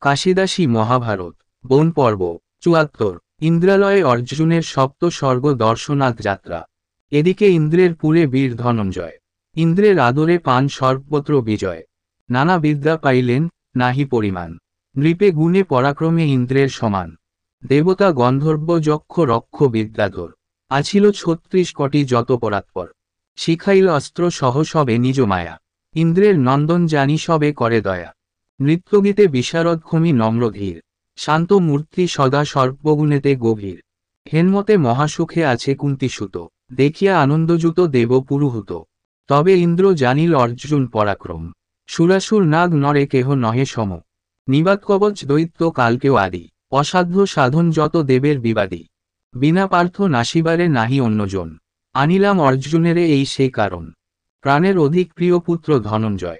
কাশিদাসী মহাভারত বন পর্ব ৭৪। ইন্দ্রালয়ে অর্জুনের সপ্ত স্বর্গ দর্শনাথ যাত্রা। এদিকে ইন্দ্রের পুরে বীর ধনঞ্জয়। ইন্দ্রের আদরে পান সর্বত্র বিজয়। নানা বিদ্যা পাইলেন, নাহি পরিমাণ। নৃপে গুণে পরাক্রমে ইন্দ্রের সমান। দেবতা গন্ধর্ব যক্ষ রক্ষ বিদ্যাধর। আছিল ৩৬ কোটি যত পরাৎপর। শিখাইল অস্ত্র সহ সবে নিজ মায়া। ইন্দ্রের নন্দন জানি সবে করে দয়া। নৃত্যগীতে বিশারদ ক্ষমি নম্র ধীর। শান্ত মূর্তি সদা সর্বগুণেতে গভীর। হেন্মতে মহাসুখে আছে কুন্তিসুত। দেখিয়া আনন্দযুত দেব পুরুহুত। তবে ইন্দ্র জানিল অর্জুন পরাক্রম। সুরাসুর নাগ নরে কেহ নহে সম। নিবাত কবচ দৈত্য কালকেও আদি। অসাধ্য সাধন যত দেবের বিবাদী। বিনা পার্থ নাসিবারে নাহি অন্যজন। আনিলাম অর্জুনেরে এই সে কারণ। প্রাণের অধিক প্রিয় পুত্র ধনঞ্জয়।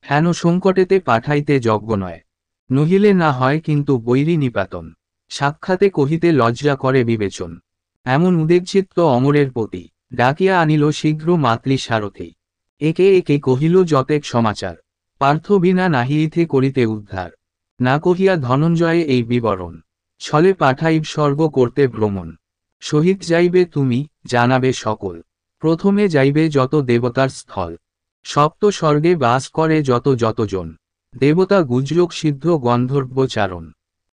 হেন সংকটেতে পাঠাইতে যজ্ঞ নয়। নহিলে না হয় কিন্তু বৈরী নিপাতন। সাক্ষাতে কহিতে লজ্জা করে বিবেচন। এমন উদ্বেগচিত্ত অমরের প্রতি। ডাকিয়া আনিল শীঘ্র মাতলি সারথি। একে একে কহিল যতেক সমাচার। পার্থ বিনা নাহি ইথে করিতে উদ্ধার। না কহিয়া ধনঞ্জয়ে এই বিবরণ। ছলে পাঠাইব স্বর্গ করতে ভ্রমণ। সহিত যাইবে তুমি, জানাবে সকল। প্রথমে যাইবে যত দেবতার স্থল। সপ্ত স্বর্গে বাস করে যত যতজন। দেবতা গুজলোক সিদ্ধ গন্ধর্ব চারণ।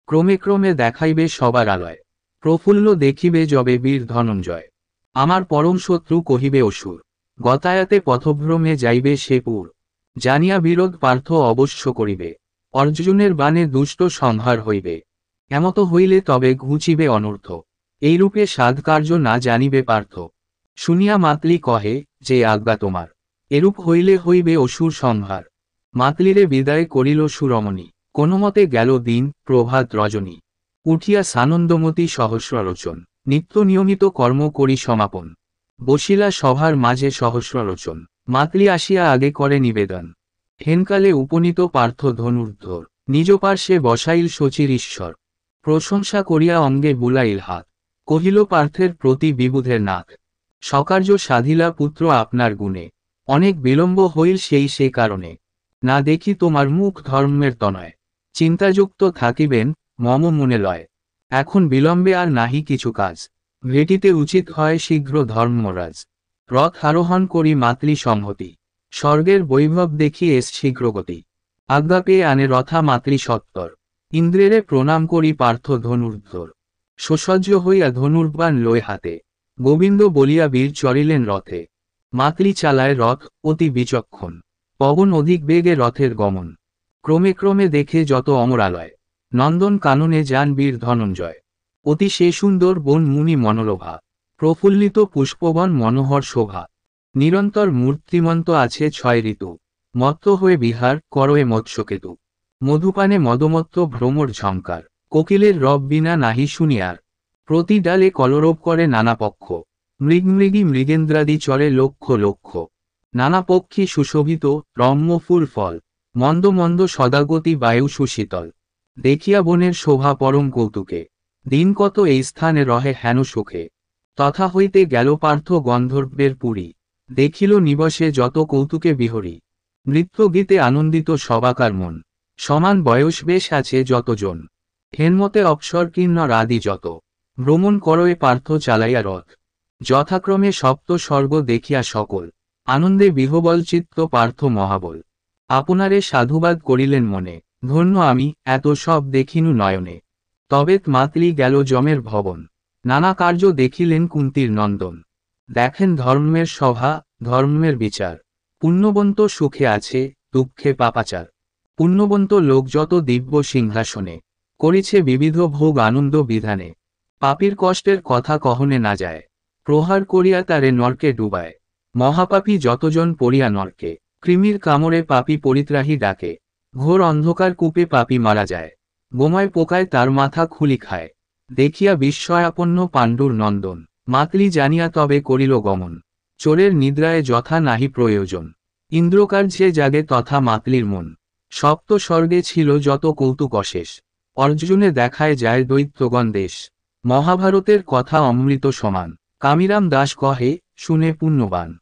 ক্রমে ক্রমে দেখাইবে সবার আলয়। প্রফুল্ল দেখিবে যবে বীর ধনঞ্জয়। আমার পরম শত্রু কহিবে অসুর। গতায়াতে পথভ্রমে যাইবে সে পুর। জানিয়া বিরোধ পার্থ অবশ্য করিবে। অর্জুনের বাণে দুষ্ট সংহার হইবে। এমত হইলে তবে ঘুচিবে অনর্থ। এইরূপে সাধকার্য না জানিবে পার্থ। শুনিয়া মাতলি কহে, যে আজ্ঞা তোমার। এরূপ হইলে হইবে অসুর সংহার। মাতলিরে বিদায় করিল সুরমণি। কোনোমতে গেল দিন, প্রভাত রজনী। উঠিয়া সানন্দমতী সহস্রালোচন। নিত্য নিয়মিত কর্ম করি সমাপন। বসিলা সভার মাঝে সহস্রালোচন। মাতলি আসিয়া আগে করে নিবেদন। হেনকালে উপনীত পার্থ ধনুর্ধর। নিজ পার্শ্বে বসাইল শচীর ঈশ্বর। প্রশংসা করিয়া অঙ্গে বুলাইল হাত। কহিল পার্থের প্রতি বিবুধের নাথ। সকার্য সাধিলা পুত্র আপনার গুণে। অনেক বিলম্ব হইল সেই সে কারণে। না দেখি তোমার মুখ ধর্মের তনয়। চিন্তাযুক্ত থাকিবেন, মম মনে লয়। এখন বিলম্বে আর নাহি কিছু কাজ। ভেটিতে উচিত হয় শীঘ্র ধর্মরাজ। রথ আরোহণ করি মাতলি সংহতি। স্বর্গের বৈভব দেখি এস শীঘ্রগতি। আজ্ঞা পেয়ে আনে রথা মাতলি সত্তর। ইন্দ্রেরে প্রণাম করি পার্থ ধনুর্ধর। সুসজ্জ হইয়া ধনুর্বাণ লয় হাতে। গোবিন্দ বলিয়া বীর চড়িলেন রথে। মাতলি চালায় রথ, অতি বিচক্ষণ। পবন অধিক বেগে রথের গমন। ক্রমে ক্রমে দেখে যত অমরালয়। নন্দন কাননে যান বীর ধনঞ্জয়। অতি সে সুন্দর বন মুনি মনোলোভা। প্রফুল্লিত পুষ্পবন মনোহর শোভা। নিরন্তর মূর্তিমন্ত আছে ৬ ঋতু। মত্ত হয়ে বিহার করয়ে মৎস্যকেতু। মধুপানে মদমত্ত ভ্রমর ঝঙ্কার। কোকিলের রব বিনা নাহি শুনিয়ার। প্রতি ডালে কলরব করে নানা পক্ষ। মৃগমৃগী মৃগেন্দ্রাদি চরে লক্ষ লক্ষ। নানা পক্ষী সুশোভিত, রম্য ফুল ফল। মন্দ মন্দ সদাগতি বায়ু সুশীতল। দেখিয়া বনের শোভা পরম কৌতুকে। দিন কত এই স্থানে রহে হেন সুখে। তথা হইতে গেল পার্থ গন্ধর্বের পুরী। দেখিল নিবসে যত কৌতুকে বিহরী। নৃত্যগীতে আনন্দিত সবাকার মন। সমান বয়স বেশ আছে যতজন। হেনমতে অপ্সর কিন্নর আদি যত। ভ্রমণ করয়ে পার্থ চালাইয়া রথ। যথাক্রমে সপ্ত স্বর্গ দেখিয়া সকল। আনন্দে বিহবল চিত্ত পার্থ মহাবল। আপনারে সাধুবাদ করিলেন মনে। ধন্য আমি, এত সব দেখিনু নয়নে। তবেত মাতলি গেল যমের ভবন। নানা কার্য দেখিলেন কুন্তির নন্দন। দেখেন ধর্মের সভা, ধর্মের বিচার। পুণ্যবন্ত সুখে আছে, দুঃখে পাপাচার। পুণ্যবন্ত লোক যত দিব্য সিংহাসনে। করিছে বিবিধ ভোগ আনন্দ বিধানে। পাপীর কষ্টের কথা কহনে না যায়। প্রহার করিয়া তারে নরকে ডুবায়। মহাপাপী যতজন পড়িয়া নরকে। কৃমির কামড়ে পাপী পরিত্রাহী ডাকে। ঘোর অন্ধকার কূপে পাপী মারা যায়। বোমায় পোকায় তার মাথা খুলি খায়। দেখিয়া বিস্ময়াপন্ন পাণ্ডুর নন্দন। মাতলি জানিয়া তবে করিল গমন। চোরের নিদ্রায় যথা নাহি প্রয়োজন। ইন্দ্রকার্যে জাগে তথা মাতলির মন। সপ্ত স্বর্গে ছিল যত কৌতুক অশেষ। অর্জুনে দেখায় যায় দৈত্যগণ দেশ। মহাভারতের কথা অমৃত সমান। কামিরাম দাস কহে, শুনে পুণ্যবান।